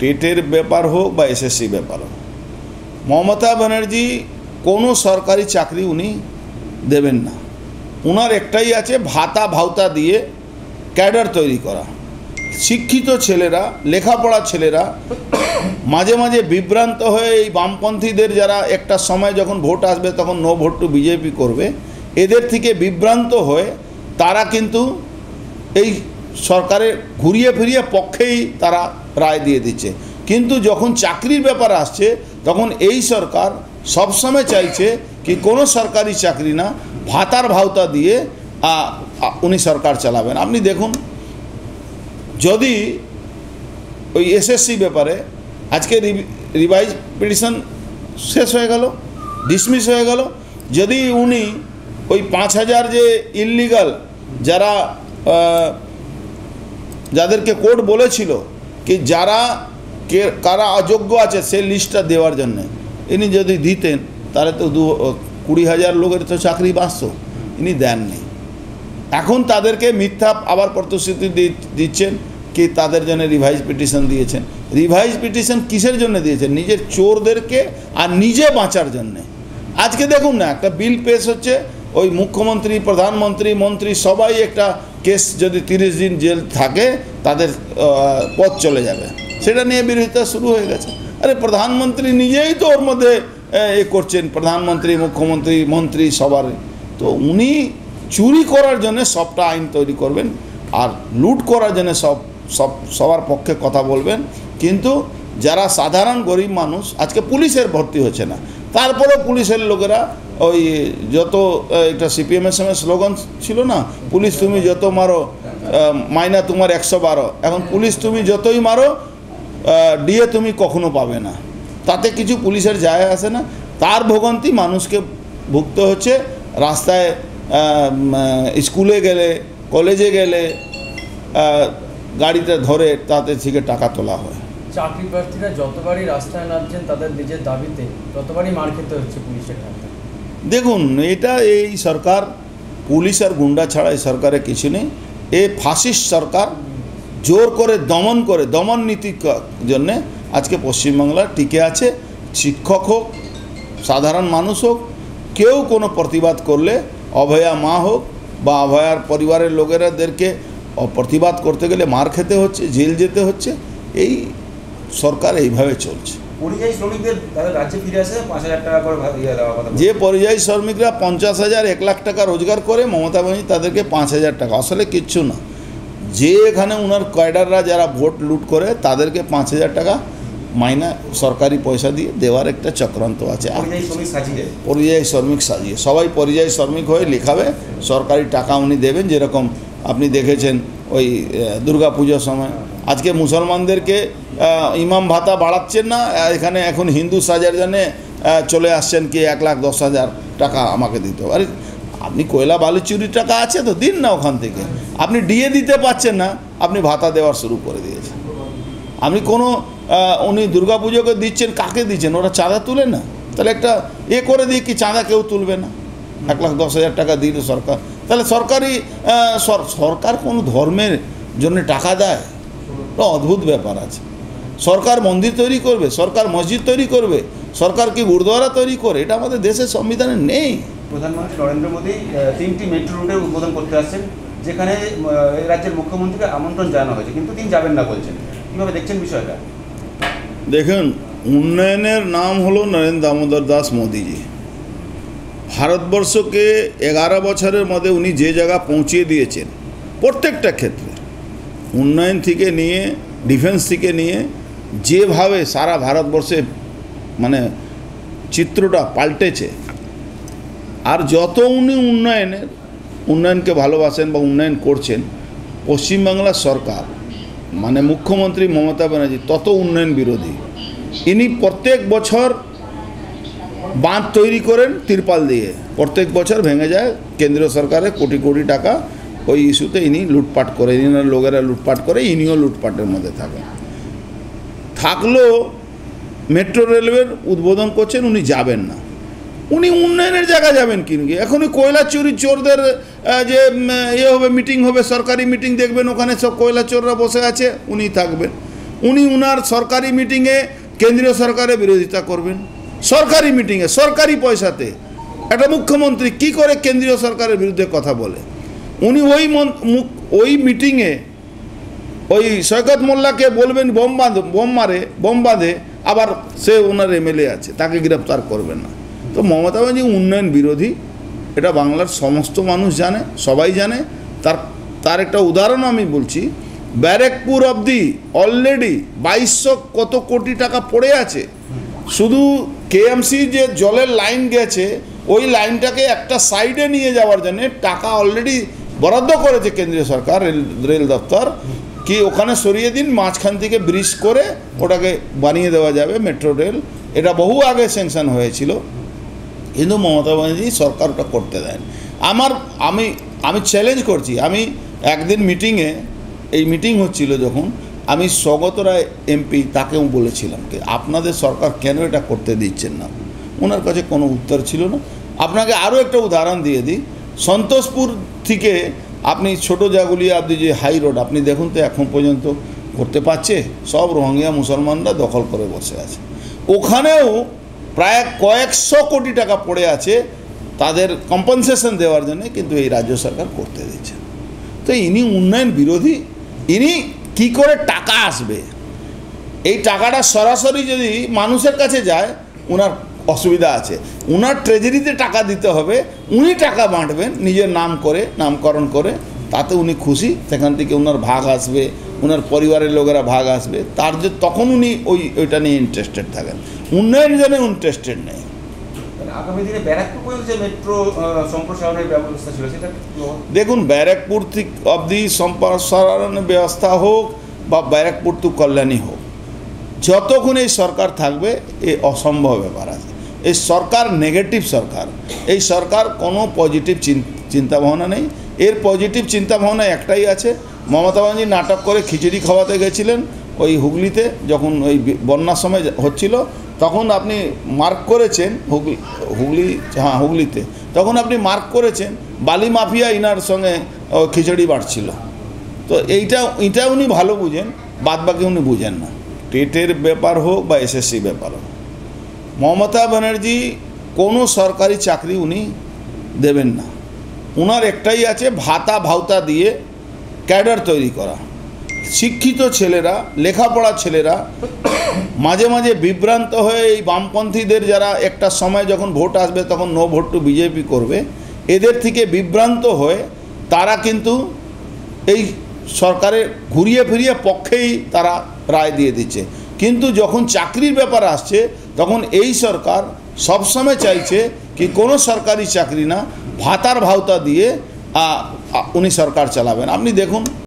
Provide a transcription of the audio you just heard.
টেটের ব্যাপার হোক বা এসএসসি ব্যাপার হোক, মমতা ব্যানার্জি কোনো সরকারি চাকরি উনি দেবেন না। ওনার একটাই আছে, ভাতা ভাউতা দিয়ে ক্যাডার তৈরি করা। শিক্ষিত ছেলেরা, লেখাপড়া ছেলেরা মাঝে মাঝে বিভ্রান্ত হয়ে এই বামপন্থীদের, যারা একটা সময় যখন ভোট আসবে তখন নো ভোট টু বিজেপি করবে, এদের থেকে বিভ্রান্ত হয়ে তারা কিন্তু এই সরকারের ঘুরিয়ে ফিরিয়ে পক্ষেই তারা রায় দিয়ে দিচ্ছে। কিন্তু যখন চাকরির ব্যাপার আসছে তখন এই সরকার সবসময় চাইছে কি কোনো সরকারি চাকরি না, ভাতার ভাউতা দিয়ে উনি সরকার চালাবেন। আপনি দেখুন, যদি ওই এসএসসি ব্যাপারে আজকে রিভাইজ পিটিশন শেষ হয়ে গেল, ডিসমিস হয়ে গেল, যদি উনি ওই 5000 যে ইললিগাল যারা যাদেরকে কোর্ট বলেছিল কি যারা কারা অযোগ্য আছে সেই লিস্টটা দেওয়ার জন্য ইনি যদি দিতেন, তাহলে তো 20,000 লোকের তো চাকরি বাঁচত। ইনি দেননি। এখন তাদেরকে মিথ্যা আবার প্রতিশ্রুতি দিচ্ছেন কি তাদের জন্য রিভাইজ পিটিশন দিয়েছেন। রিভাইজ পিটিশন কিসের জন্য দিয়েছেন? নিজের চোরদেরকে আর নিজে বাঁচার জন্যে। আজকে দেখুন না, একটা বিল পেশ হচ্ছে, ওই মুখ্যমন্ত্রী, প্রধানমন্ত্রী, মন্ত্রী সবাই একটা কেস যদি 30 দিন জেল থাকে তাদের পথ চলে যাবে, সেটা নিয়ে বিরোধিতা শুরু হয়ে গেছে। আরে প্রধানমন্ত্রী নিজেই তো ওর মধ্যে এ করছেন, প্রধানমন্ত্রী, মুখ্যমন্ত্রী, মন্ত্রী সবার। তো উনি চুরি করার জন্য সবটা আইন তৈরি করবেন আর লুট করার জন্য সবার পক্ষে কথা বলবেন। কিন্তু যারা সাধারণ গরিব মানুষ, আজকে পুলিশের ভর্তি হচ্ছে না, তারপরেও পুলিশের লোকেরা ওই যত একটা সিপিএমের সময় স্লোগান ছিল না, পুলিশ তুমি যত মারো মাইনা তোমার 112, এখন পুলিশ তুমি যতই মারো ডিএ তুমি কখনো পাবে না। তাতে কিছু পুলিশের যায় আসে না, তার ভোগান্তি মানুষকে ভুগতে হচ্ছে। রাস্তায় স্কুলে গেলে, কলেজে গেলে গাড়িতে ধরে তাতে থেকে টাকা তোলা হয়। চাকরি প্রার্থীরা যতবারই রাস্তায় নামছেন তাদের নিজের দাবিতে ততবারই মার খেতে হচ্ছে পুলিশের হাতে। দেখুন, এটা এই সরকার পুলিশ আর গুন্ডা ছাড়া এই সরকারে কিছু নেই। এ ফাসিস্ট সরকার জোর করে দমন নীতির জন্যে আজকে পশ্চিমবাংলা টিকে আছে। শিক্ষক হোক, সাধারণ মানুষ হোক, কেউ কোনো প্রতিবাদ করলে, অভয়া মা হোক বা অভয়ার পরিবারের লোকেরাদেরকে প্রতিবাদ করতে গেলে মার খেতে হচ্ছে, জেল যেতে হচ্ছে। এই সরকার এইভাবে চলছে। পরিযায়ী শ্রমিকদের রাজ্যে ফিরে আসে 5,000 টাকা করে দেওয়ার কথা। যে পরিযায়ী শ্রমিকরা 50,000 1 লাখ টাকা রোজগার করে, মমতা ব্যানার্জি তাদেরকে 5,000 টাকা, আসলে কিচ্ছু না। যে এখানে ওনার ক্যাডাররা যারা ভোট লুট করে তাদেরকে 5,000 টাকা মাইনা সরকারি পয়সা দিয়ে দেওয়ার একটা চক্রান্ত আছে। পরিযায়ী শ্রমিক সাজিয়ে সবাই পরিযায়ী শ্রমিক হয়ে লেখাবে, সরকারি টাকা উনি দেবেন। যেরকম আপনি দেখেছেন ওই দুর্গা পুজোর সময়, আজকে মুসলমানদেরকে ইমাম ভাতা বাড়াচ্ছেন না, এখানে এখন হিন্দু সাজার জন্যে চলে আসছেন কি 1,10,000 টাকা আমাকে দিতে হবে। আরে আপনি কয়লা বালু চুরির টাকা আছে তো দিন না ওখান থেকে। আপনি ডিএ দিতে পারছেন না, আপনি ভাতা দেওয়ার শুরু করে দিয়েছেন। আপনি কোনো উনি দুর্গা পুজোকে দিচ্ছেন, কাকে দিচ্ছেন? ওরা চাঁদা তুলে না, তাহলে একটা করে দিয়ে কি চাঁদা কেউ তুলবে না? 1,10,000 টাকা দিল সরকার, তাহলে সরকার কোনো ধর্মের জন্য টাকা দেয়? অদ্ভুত ব্যাপার আছে। সরকার মন্দির তৈরি করবে, সরকার মসজিদ তৈরি করবে, সরকার কি গুরুদ্বারা তৈরি করে? এটা আমাদের দেশের সংবিধানে নেই। প্রধানমন্ত্রী নরেন্দ্র মোদী 3টি মেট্রো রুটের উদ্বোধন করতে আসছেন, যেখানে রাজ্যের মুখ্যমন্ত্রীকে আমন্ত্রণ জানানো হয়েছে, কিন্তু তিনি যাবেন না বলছেন। কীভাবে দেখছেন বিষয়টা? দেখুন, উন্নয়নের নাম হলো নরেন্দ্র দামোদর দাস মোদীজি। ভারতবর্ষকে 11 বছরের মধ্যে উনি যে জায়গা পৌঁছিয়ে দিয়েছেন প্রত্যেকটা ক্ষেত্রে, উন্নয়ন থেকে নিয়ে ডিফেন্স থেকে নিয়ে, যেভাবে সারা ভারতবর্ষে মানে চিত্রটা পাল্টেছে। আর যত উনি উন্নয়নকে ভালোবাসেন বা উন্নয়ন করছেন, পশ্চিমবাংলার সরকার মানে মুখ্যমন্ত্রী মমতা ব্যানার্জি তত উন্নয়ন বিরোধী। ইনি প্রত্যেক বছর বাঁধ তৈরি করেন তিরপাল দিয়ে, প্রত্যেক বছর ভেঙে যায়। কেন্দ্রীয় সরকারের কোটি কোটি টাকা ওই ইস্যুতে ইনি লুটপাট করে, ইনার লোকেরা লুটপাট করে, ইনিও লুটপাটের মধ্যে থাকলেও মেট্রো রেলওয়ের উদ্বোধন করছেন, উনি যাবেন না। উনি উন্নয়নের জায়গা যাবেন কিন্তু এখনই কয়লা চুরি চোরদের যে হবে মিটিং হবে, সরকারি মিটিং দেখবেন, ওখানে সব কয়লা চোররা বসে আছে, উনি থাকবেন। উনি উনার সরকারি মিটিংয়ে কেন্দ্রীয় সরকারের বিরোধিতা করবেন, সরকারি মিটিংয়ে সরকারি পয়সাতে। একটা মুখ্যমন্ত্রী কি করে কেন্দ্রীয় সরকারের বিরুদ্ধে কথা বলে? উনি ওই মিটিংয়ে ওই সৈকত মোল্লাকে বলবেন বোম বাঁধে, আবার সে ওনার এমএলএ আছে, তাকে গ্রেপ্তার করবেন না। তো মমতা ব্যানার্জি উন্নয়ন বিরোধী, এটা বাংলার সমস্ত মানুষ জানে, সবাই জানে। তার একটা উদাহরণ আমি বলছি, ব্যারাকপুর অবধি অলরেডি 2200 কত কোটি টাকা পড়ে আছে। শুধু কেএমসি যে জলের লাইন গেছে, ওই লাইনটাকে একটা সাইডে নিয়ে যাওয়ার জন্য টাকা অলরেডি বরাদ্দ করেছে কেন্দ্রীয় সরকার, রেল দপ্তর, কি ওখানে সরিয়ে দিন, মাঝখান থেকে ব্রিজ করে ওটাকে বানিয়ে দেওয়া যাবে মেট্রো রেল। এটা বহু আগে স্যাংশন হয়েছিল, কিন্তু মমতা ব্যানার্জি সরকার ওটা করতে দেন। আমি চ্যালেঞ্জ করছি। আমি একদিন মিটিংয়ে, এই মিটিং হচ্ছিল যখন, আমি স্বগত রায় এমপি, তাকেও বলেছিলাম কি আপনাদের সরকার কেন এটা করতে দিচ্ছেন না। ওনার কাছে কোনো উত্তর ছিল না। আপনাকে আরও একটা উদাহরণ দিয়ে দিই, সন্তোষপুর থেকে আপনি ছোটো জাগুলিয়া আপনি যে হাই রোড, আপনি দেখুন তো এখন পর্যন্ত করতে পারছে? সব রোহিঙ্গা মুসলমানরা দখল করে বসে আছে। ওখানেও প্রায় কয়েকশো কোটি টাকা পড়ে আছে তাদের কম্পেনসেশন দেওয়ার জন্য, কিন্তু এই রাজ্য সরকার করতে দিচ্ছে। তো ইনি উন্নয়ন বিরোধী। ইনি কি করে টাকা আসবে? এই টাকাটা সরাসরি যদি মানুষের কাছে যায়, ওনার অসুবিধা আছে। ওনার ট্রেজারিতে টাকা দিতে হবে, উনি টাকা বাঁটবেন নিজের নাম করে, নামকরণ করে, তাতে উনি খুশি। সেখান থেকে ওনার ভাগ আসবে, ওনার পরিবারের লোকেরা ভাগ আসবে, তখন উনি ওইটা নিয়ে ইন্টারেস্টেড থাকেন। উন্নয়ন জন্য ইন্টারেস্টেড নেই। আগামী দিনে ব্যারাকপুর পর্যন্ত যে মেট্রো সম্প্রসারণের ব্যবস্থা ছিল সেটা দেখুন, ব্যারাকপুর অবধি সম্প্রসারণের ব্যবস্থা হোক বা ব্যারাকপুর টু কল্যাণী হোক, যতক্ষণ এই সরকার থাকবে এ অসম্ভব ব্যাপার আছে। এই সরকার নেগেটিভ সরকার। এই সরকার কোনো পজিটিভ চিন্তাভাবনা নেই। এর পজিটিভ চিন্তাভাবনা একটাই আছে, মমতা ব্যানার্জি নাটক করে খিচুড়ি খাওয়াতে গেছিলেন ওই হুগলিতে, যখন ওই বন্যার সময় হচ্ছিল, তখন আপনি মার্ক করেছেন হুগলিতে, তখন আপনি মার্ক করেছেন বালি মাফিয়া ইনার সঙ্গে খিচুড়ি বাড়ছিল। তো এইটা উনি ভালো বুঝেন, বাদবাকি উনি বুঝেন না। টেটের ব্যাপার হোক বা এসএসসি ব্যাপার হোক, মমতা ব্যানার্জি কোনো সরকারি চাকরি উনি দেবেন না। ওনার একটাই আছে, ভাতা দিয়ে ক্যাডার তৈরি করা। শিক্ষিত ছেলেরা, লেখাপড়া ছেলেরা মাঝে মাঝে বিভ্রান্ত হয়ে এই বামপন্থীদের, যারা একটা সময় যখন ভোট আসবে তখন নো ভোট টু বিজেপি করবে, এদের থেকে বিভ্রান্ত হয়ে তারা কিন্তু এই সরকারের ঘুরিয়ে ফিরিয়ে পক্ষেই তারা রায় দিয়ে দিচ্ছে। কিন্তু যখন চাকরির ব্যাপার আসছে, তখন এই সরকার সবসময় চাইছে কি কোনো সরকারি চাকরি না, ভাতা দিয়ে উনি সরকার চালাবেন। আপনি দেখুন